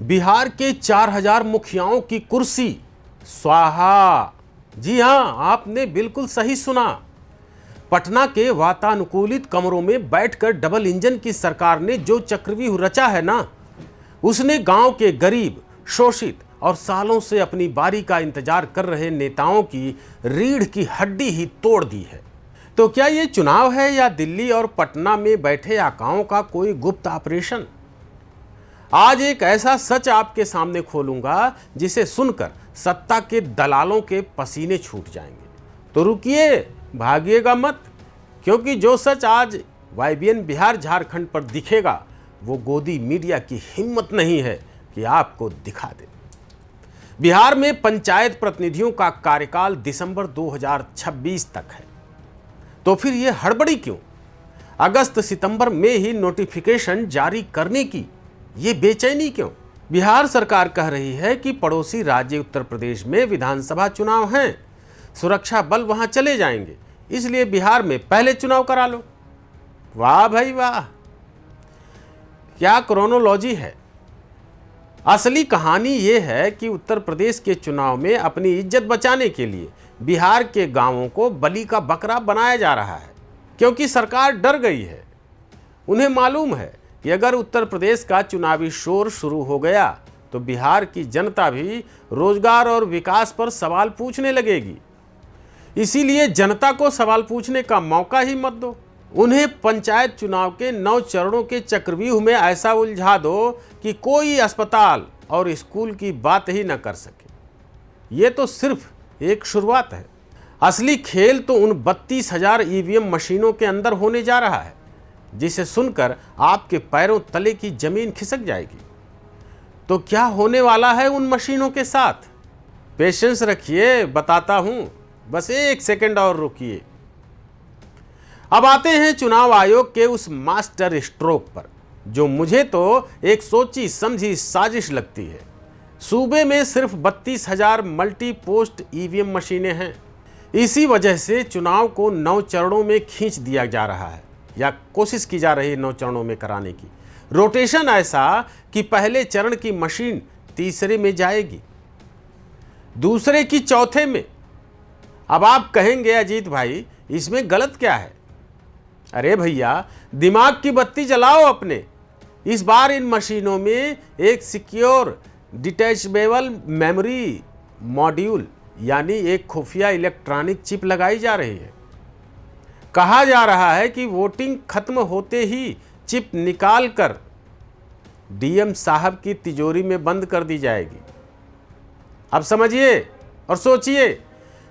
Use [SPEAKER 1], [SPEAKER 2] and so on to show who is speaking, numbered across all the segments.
[SPEAKER 1] बिहार के 4000 मुखियाओं की कुर्सी स्वाहा। जी हां, आपने बिल्कुल सही सुना। पटना के वातानुकूलित कमरों में बैठकर डबल इंजन की सरकार ने जो चक्रव्यूह रचा है ना, उसने गांव के गरीब, शोषित और सालों से अपनी बारी का इंतजार कर रहे नेताओं की रीढ़ की हड्डी ही तोड़ दी है। तो क्या ये चुनाव है या दिल्ली और पटना में बैठे आकाओं का कोई गुप्त ऑपरेशन? आज एक ऐसा सच आपके सामने खोलूंगा जिसे सुनकर सत्ता के दलालों के पसीने छूट जाएंगे। तो रुकिए, भागिएगा मत, क्योंकि जो सच आज YBN बिहार झारखंड पर दिखेगा वो गोदी मीडिया की हिम्मत नहीं है कि आपको दिखा दे। बिहार में पंचायत प्रतिनिधियों का कार्यकाल दिसंबर 2026 तक है, तो फिर ये हड़बड़ी क्यों? अगस्त सितंबर में ही नोटिफिकेशन जारी करने की ये बेचैनी क्यों? बिहार सरकार कह रही है कि पड़ोसी राज्य उत्तर प्रदेश में विधानसभा चुनाव हैं, सुरक्षा बल वहां चले जाएंगे, इसलिए बिहार में पहले चुनाव करा लो। वाह भाई वाह, क्या क्रोनोलॉजी है। असली कहानी यह है कि उत्तर प्रदेश के चुनाव में अपनी इज्जत बचाने के लिए बिहार के गांवों को बलि का बकरा बनाया जा रहा है, क्योंकि सरकार डर गई है। उन्हें मालूम है कि अगर उत्तर प्रदेश का चुनावी शोर शुरू हो गया तो बिहार की जनता भी रोजगार और विकास पर सवाल पूछने लगेगी। इसीलिए जनता को सवाल पूछने का मौका ही मत दो। उन्हें पंचायत चुनाव के 9 चरणों के चक्रव्यूह में ऐसा उलझा दो कि कोई अस्पताल और स्कूल की बात ही न कर सके। ये तो सिर्फ एक शुरुआत है। असली खेल तो उन 32,000 EVM मशीनों के अंदर होने जा रहा है, जिसे सुनकर आपके पैरों तले की जमीन खिसक जाएगी। तो क्या होने वाला है उन मशीनों के साथ? पेशेंस रखिए, बताता हूं, बस 1 सेकंड और रुकिए। अब आते हैं चुनाव आयोग के उस मास्टर स्ट्रोक पर, जो मुझे तो एक सोची समझी साजिश लगती है। सूबे में सिर्फ 32,000 मल्टी पोस्ट EVM मशीनें हैं। इसी वजह से चुनाव को 9 चरणों में खींच दिया जा रहा है, या कोशिश की जा रही है 9 चरणों में कराने की। रोटेशन ऐसा कि पहले चरण की मशीन तीसरे में जाएगी, दूसरे की चौथे में। अब आप कहेंगे अजीत भाई, इसमें गलत क्या है? अरे भैया, दिमाग की बत्ती जलाओ अपने। इस बार इन मशीनों में एक सिक्योर डिटैचेबल मेमोरी मॉड्यूल यानी एक खुफिया इलेक्ट्रॉनिक चिप लगाई जा रही है। कहा जा रहा है कि वोटिंग खत्म होते ही चिप निकाल कर DM साहब की तिजोरी में बंद कर दी जाएगी। अब समझिए और सोचिए,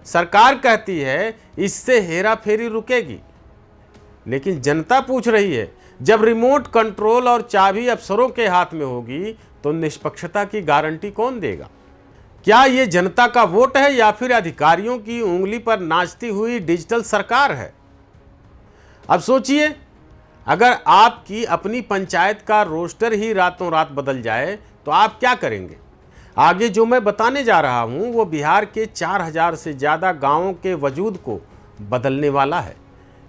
[SPEAKER 1] सरकार कहती है इससे हेरा फेरी रुकेगी, लेकिन जनता पूछ रही है, जब रिमोट कंट्रोल और चाबी अफसरों के हाथ में होगी तो निष्पक्षता की गारंटी कौन देगा? क्या ये जनता का वोट है या फिर अधिकारियों की उंगली पर नाचती हुई डिजिटल सरकार है? अब सोचिए, अगर आपकी अपनी पंचायत का रोस्टर ही रातों रात बदल जाए तो आप क्या करेंगे? आगे जो मैं बताने जा रहा हूं वो बिहार के 4000 से ज़्यादा गांवों के वजूद को बदलने वाला है।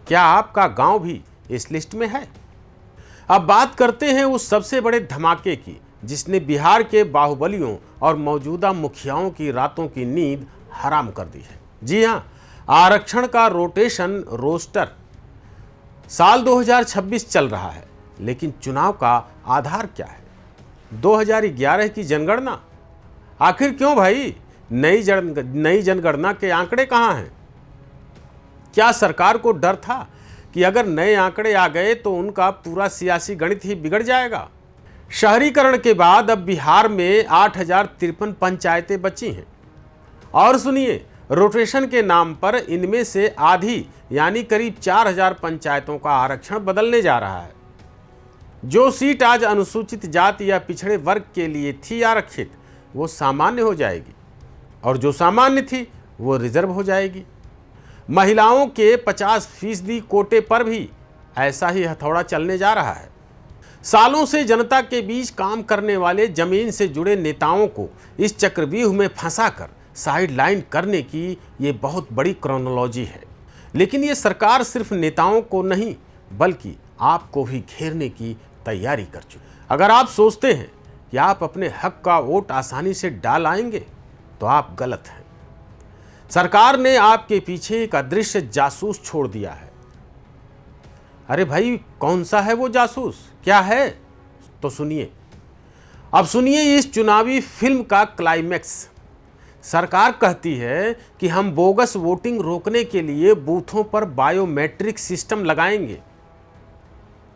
[SPEAKER 1] क्या आपका गांव भी इस लिस्ट में है? अब बात करते हैं उस सबसे बड़े धमाके की, जिसने बिहार के बाहुबलियों और मौजूदा मुखियाओं की रातों की नींद हराम कर दी है। जी हां, आरक्षण का रोटेशन रोस्टर। साल 2026 चल रहा है, लेकिन चुनाव का आधार क्या है? 2011 की जनगणना? आखिर क्यों भाई? नई जनगणना के आंकड़े कहां हैं? क्या सरकार को डर था कि अगर नए आंकड़े आ गए तो उनका पूरा सियासी गणित ही बिगड़ जाएगा? शहरीकरण के बाद अब बिहार में 8,053 पंचायतें बची हैं। और सुनिए, रोटेशन के नाम पर इनमें से आधी यानी करीब 4,000 पंचायतों का आरक्षण बदलने जा रहा है। जो सीट आज अनुसूचित जाति या पिछड़े वर्ग के लिए थी आरक्षित, वो सामान्य हो जाएगी, और जो सामान्य थी वो रिजर्व हो जाएगी। महिलाओं के 50% कोटे पर भी ऐसा ही हथौड़ा चलने जा रहा है। सालों से जनता के बीच काम करने वाले जमीन से जुड़े नेताओं को इस चक्रव्यूह में फंसाकर साइडलाइन करने की ये बहुत बड़ी क्रोनोलॉजी है। लेकिन ये सरकार सिर्फ नेताओं को नहीं, बल्कि आपको भी घेरने की तैयारी कर चुकी। अगर आप सोचते हैं कि आप अपने हक का वोट आसानी से डाल आएंगे, तो आप गलत हैं। सरकार ने आपके पीछे एक अदृश्य जासूस छोड़ दिया है। अरे भाई, कौन सा है वो जासूस, क्या है? तो सुनिए, अब सुनिए इस चुनावी फिल्म का क्लाइमैक्स। सरकार कहती है कि हम बोगस वोटिंग रोकने के लिए बूथों पर बायोमेट्रिक सिस्टम लगाएंगे।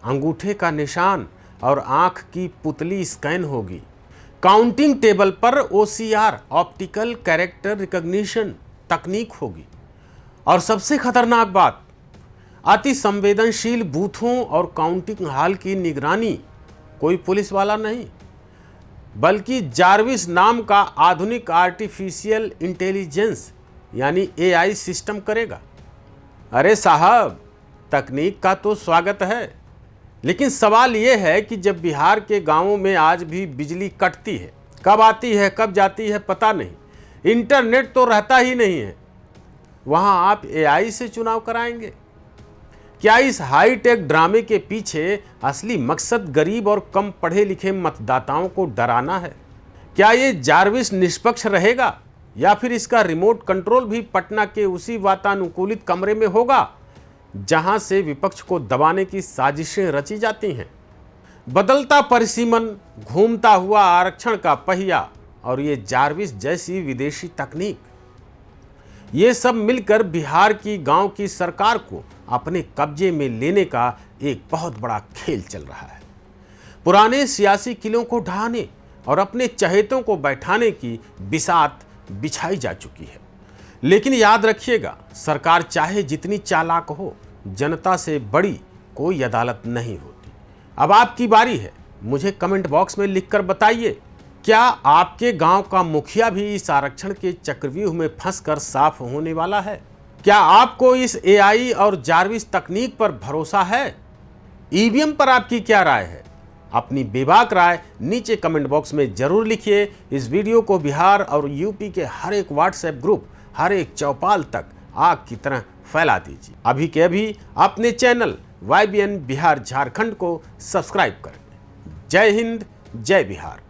[SPEAKER 1] अंगूठे का निशान और आंख की पुतली स्कैन होगी। काउंटिंग टेबल पर OCR ऑप्टिकल कैरेक्टर रिकॉग्निशन तकनीक होगी। और सबसे खतरनाक बात, अति संवेदनशील बूथों और काउंटिंग हॉल की निगरानी कोई पुलिस वाला नहीं, बल्कि जार्विस नाम का आधुनिक आर्टिफिशियल इंटेलिजेंस यानी AI सिस्टम करेगा। अरे साहब, तकनीक का तो स्वागत है, लेकिन सवाल ये है कि जब बिहार के गांवों में आज भी बिजली कटती है, कब आती है कब जाती है पता नहीं, इंटरनेट तो रहता ही नहीं है, वहां आप AI से चुनाव कराएंगे? क्या इस हाईटेक ड्रामे के पीछे असली मकसद गरीब और कम पढ़े लिखे मतदाताओं को डराना है? क्या ये जार्विस निष्पक्ष रहेगा, या फिर इसका रिमोट कंट्रोल भी पटना के उसी वातानुकूलित कमरे में होगा जहां से विपक्ष को दबाने की साजिशें रची जाती हैं? बदलता परिसीमन, घूमता हुआ आरक्षण का पहिया और ये जार्विस जैसी विदेशी तकनीक, ये सब मिलकर बिहार की गांव की सरकार को अपने कब्जे में लेने का एक बहुत बड़ा खेल चल रहा है। पुराने सियासी किलों को ढहाने और अपने चहेतों को बैठाने की बिसात बिछाई जा चुकी है। लेकिन याद रखिएगा, सरकार चाहे जितनी चालाक हो, जनता से बड़ी कोई अदालत नहीं होती। अब आपकी बारी है, मुझे कमेंट बॉक्स में लिखकर बताइए, क्या आपके गांव का मुखिया भी इस आरक्षण के चक्रव्यूह में फंसकर साफ होने वाला है? क्या आपको इस AI और जार्विस तकनीक पर भरोसा है? EVM पर आपकी क्या राय है? अपनी बेबाक राय नीचे कमेंट बॉक्स में जरूर लिखिए। इस वीडियो को बिहार और यूपी के हर एक WhatsApp ग्रुप, हर एक चौपाल तक आग की तरह फैला दीजिए। अभी के अभी अपने चैनल YBN बिहार झारखंड को सब्सक्राइब करें। जय हिंद, जय बिहार।